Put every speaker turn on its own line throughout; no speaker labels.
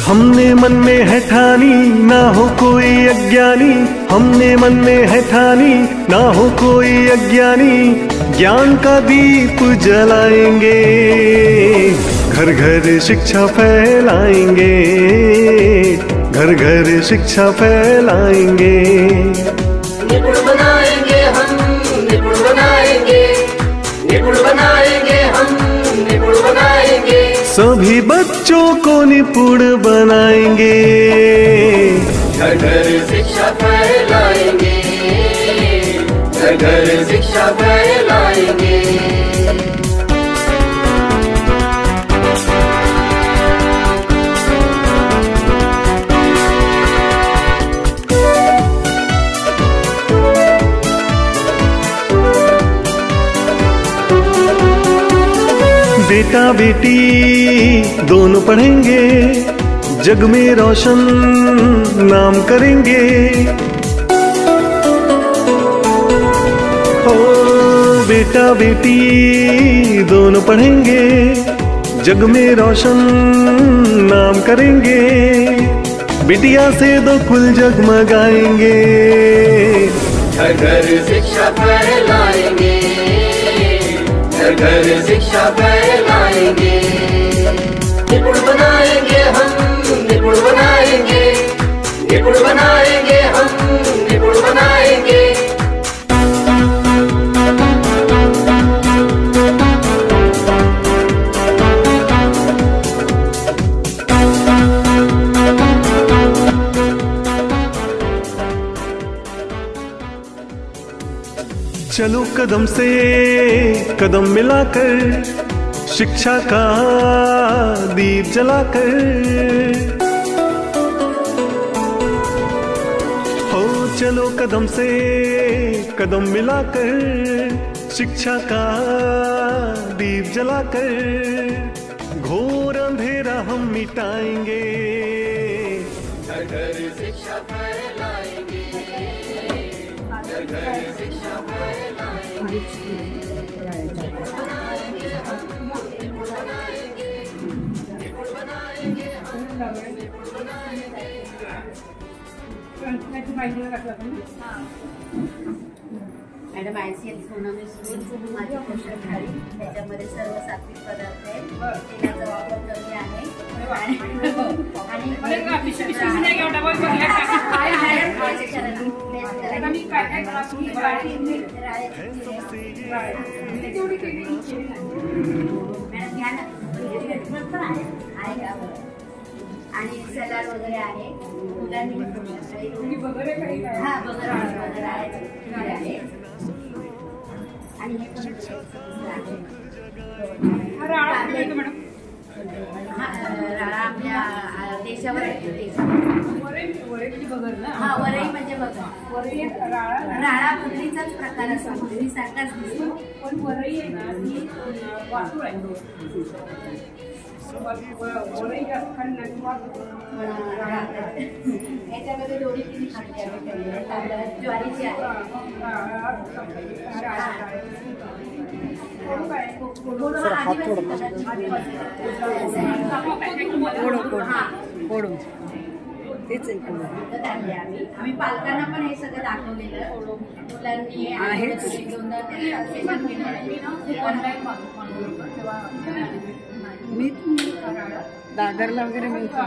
हमने मन में है ठानी ना हो कोई अज्ञानी, हमने मन में है ठानी ना हो कोई अज्ञानी, ज्ञान का दीप जलाएंगे, घर घर शिक्षा फैलाएंगे, घर घर शिक्षा फैलाएंगे।
निपुण बनाएंगे हम, निपुण बनाएंगे, निपुण बनाएंगे हम, निपुण बनाएंगे।
सभी बच्चों को निपुण बनाएंगे,
घर घर शिक्षा फैलाएंगे, घर घर शिक्षा फैलाएंगे।
बेटा बेटी दोनों पढ़ेंगे, जग में रोशन नाम करेंगे। ओ बेटा बेटी दोनों पढ़ेंगे, जग में रोशन नाम करेंगे। बिटिया से दो कुल जगमगाएंगे,
घर घर शिक्षा फैलाएंगे, घर घर शिक्षा फैलाएंगे। निपुण बनाएंगे हम, निपुण बनाएंगे, निपुण बनाएंगे हम, निपुण बनाएंगे।
चलो कदम से कदम मिलाकर, शिक्षा का दीप जलाकर, हो चलो कदम से कदम मिलाकर, शिक्षा का दीप जलाकर, घोर अंधेरा हम मिटाएंगे,
घर घर शिक्षा फैलाएंगे, घर घर शिक्षा फैलाएंगे।
मॅडम ICL सोनमी स्कूल माझी पोषण थाळी, त्याच्यामध्ये सर्व सात्विक पदार्थ आहेत, तेलाचा वापर कमी आहे आणि सलाड वगैरे आहे, मुलांनी हा बगर आहे आणि हे पण आपल्या देशावर हा वरई म्हणजे बघा राळा पत्रीचाच प्रकार असा सारखाच दिसतो, पण वरई वाटूळ आहे, याच्यामध्ये दोन्ही तीन खाद्य ज्वारीची आहे, आम्ही पालकांना पण हे सगळं दाखवलेलं, मुलांनी
दादरला वगैरे मिळतं.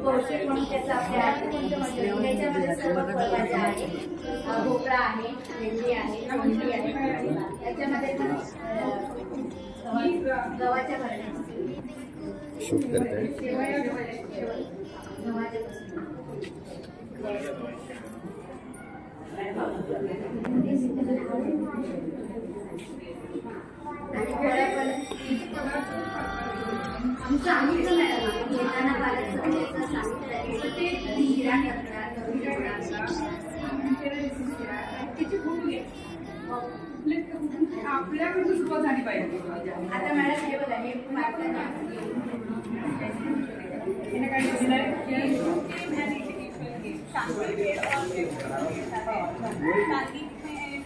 पौष्टिक म्हणून त्याचा त्याच्यामध्ये सर्व फळभाज्या आहे, भोपळा आहे, भेंडी आहे, भेंडी आहे, त्याच्यामध्ये पण गव्हाच्या भरण्या सांगितलं मॅडम येताना पालक
आपल्याकडून सुरुवात झाली पाहिजे.
आता मॅडम हे बघा हे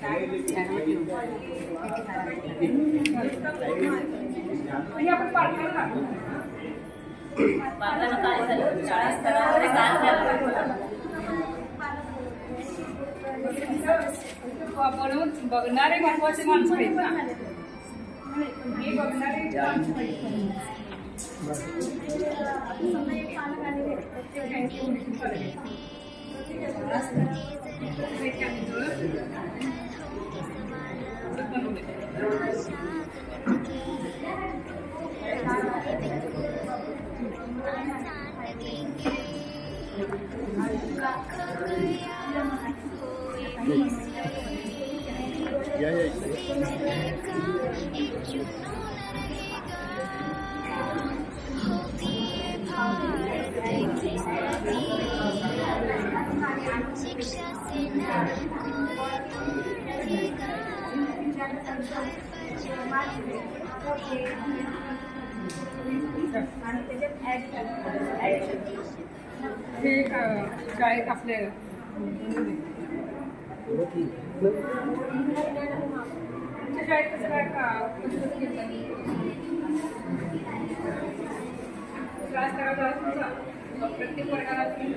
आपण पालकांना
काय झालं शाळा स्तरावर काय
म्हणून बघणारे महत्वाचे माणसं आहेत ना, हे बघणारे हे शाळेत आपले शाळेत कसं काय क्लास करायचा तुमचा प्रत्येक वर्गाला तुमच्या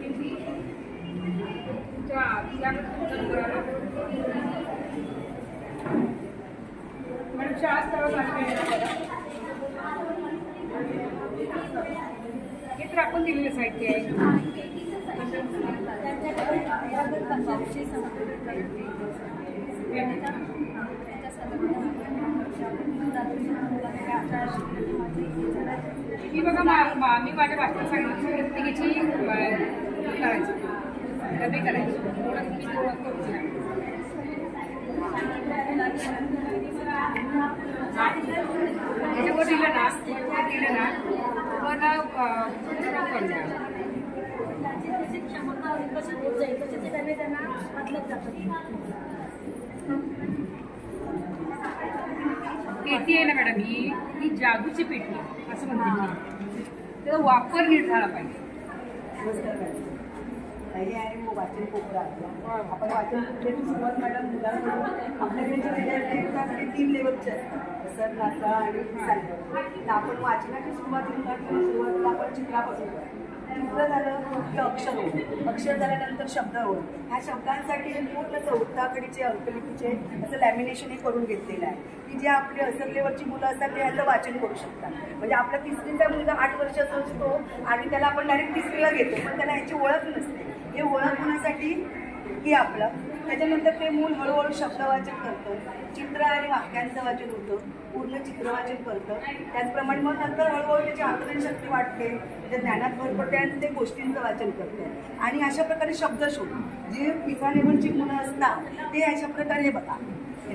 मॅडम शाळा स्तरावर हे तर आपण दिलेलं साहित्य आहे. मी बघा मी माझ्या भाषणात सांगितलं प्रत्येकाची करायची डबे करायची मी ओळख करू त्याच्यावर दिलं ना मला पेटी आहे ना मॅडम, ही जादूची पेटी असं म्हणते मी. त्याचा वापर नीट झाला पाहिजे.
हे आहे वाचन कोपरा. आपण वाचन कोपऱ्याची सुरुवात मॅडम मुलांकडून आपल्याकडे जे विद्यार्थी आहेत ते 3 लेवलचे असतात, सर नाचा आणि सायन्स. तर आपण वाचनाची सुरुवातीला आपण चित्रापासून करतो. चित्र झालं की अक्षर होतं, अक्षर झाल्यानंतर शब्द होतं. ह्या शब्दांसाठी पूर्ण 4थ्या कडीचे अंकलिपीचे असं लॅमिनेशन हे करून घेतलेलं आहे की जे आपले असर लेवलची मुलं असतात ते ह्याचं वाचन करू शकतात. म्हणजे आपला 3रीचा मुलगा 8 वर्षाचा असतो आणि त्याला आपण डायरेक्ट 3रीला घेतो, पण त्याला ह्याची ओळख नसते. हे ओळख होण्यासाठी हे आपलं. त्याच्यानंतर ते मूल हळूहळू शब्द वाचन करतं, चित्र आणि वाक्यांचं वाचन होतं, पूर्ण चित्रवाचन करतं. त्याचप्रमाणे मग नंतर हळूहळू त्याची आकलनशक्ती वाढते, त्याच्या ज्ञानात भर पडते आणि ते गोष्टींचं वाचन करतं. आणि अशा प्रकारे शब्दशोध जे पिका लेवलची मुलं असतात ते अशा प्रकारे हे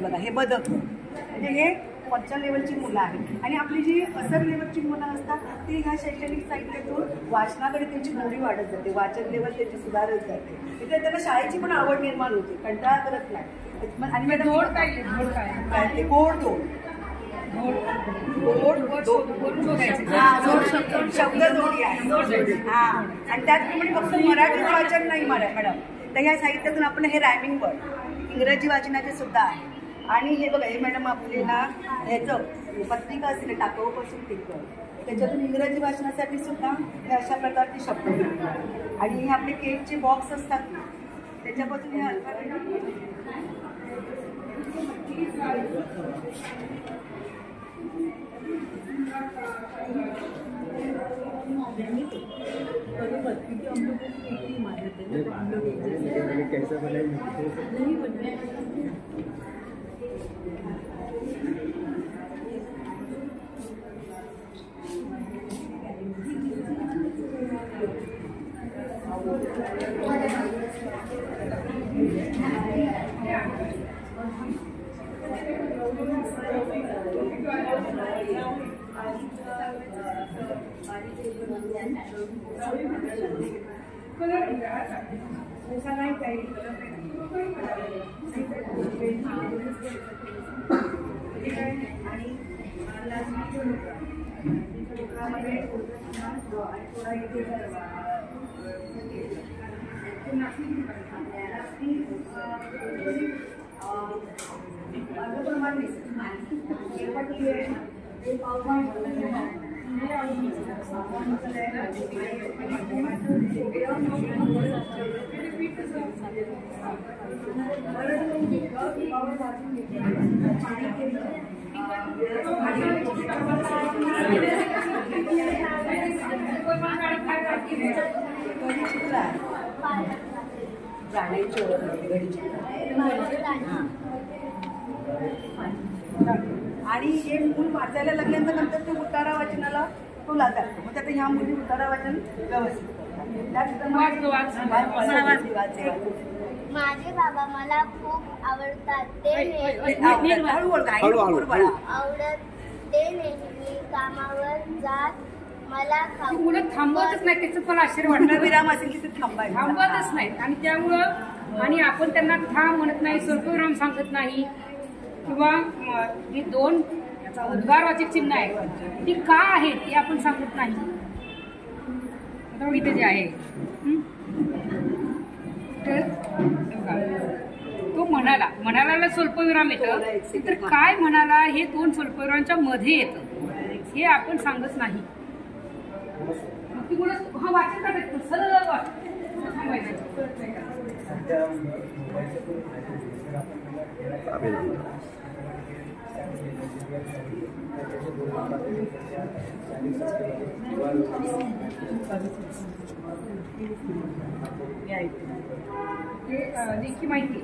बघा हे बदक म्हणजे हे 5व्या लेवलची मुलं आहेत. आणि आपली जी असर लेवलची मुलं असतात ती ह्या शैक्षणिक साहित्यातून वाचनाकडे त्यांची गोडी वाढत जाते, वाचन लेवल त्याची सुधारत जाते. तिथे त्यांना शाळेची पण आवड निर्माण होते, कंटाळा करत नाही. आणि मॅडम
गोड काय
ते गोड शब्द जोडी आहे. हां, आणि त्याचप्रमाणे फक्त मराठी वाचन नाही मॅडम, तर ह्या साहित्यातून आपण हे रायमिंग वर्ड इंग्रजी वाचनाचे सुद्धा आहे. आणि हे बघा हे मॅडम आपल्याला ह्याचं पत्रिका असते टाकाऊपासून टिकतं, त्याच्यातून इंग्रजी वाचनासाठी सुद्धा हे अशा प्रकारचे शब्द मिळतात. आणि हे आपले केकचे बॉक्स असतात त्याच्यापासून हे माझं प्रमाण आणि हे मूल वाचायला लागल्यानंतर नंतर ते उतारा वाचनाला तो लागतो. मग आता ह्या मुली उतारा वाचन व्यवस्थित
माझे बाबा मला खूप आवडतात. ते नेहमी कामावर जात मला
मुलं थांबवतच नाही, त्याचं पण आश्चर्य वाटतं.
विराम असेल की ते
थांबवतच नाही. आणि त्यामुळं आणि आपण त्यांना थांब म्हणत नाही, स्वल्पविराम सांगत नाही, किंवा ही 2 उद्गारवाचक चिन्ह आहे ती का आहेत हे आपण सांगत नाही. आता इथे जे आहे तर तो म्हणाला स्वल्पविराम येतं, तर काय म्हणाला हे 2 स्वल्पविरामांच्या मध्ये येतं हे आपण सांगत नाही. ती मुलं हा वाचन टाकायचं सरळ सांगायचं. देखील माहिती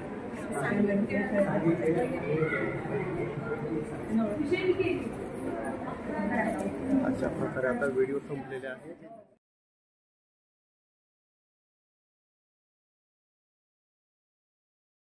अशा प्रकारे आता व्हिडिओ संपलेले आहे.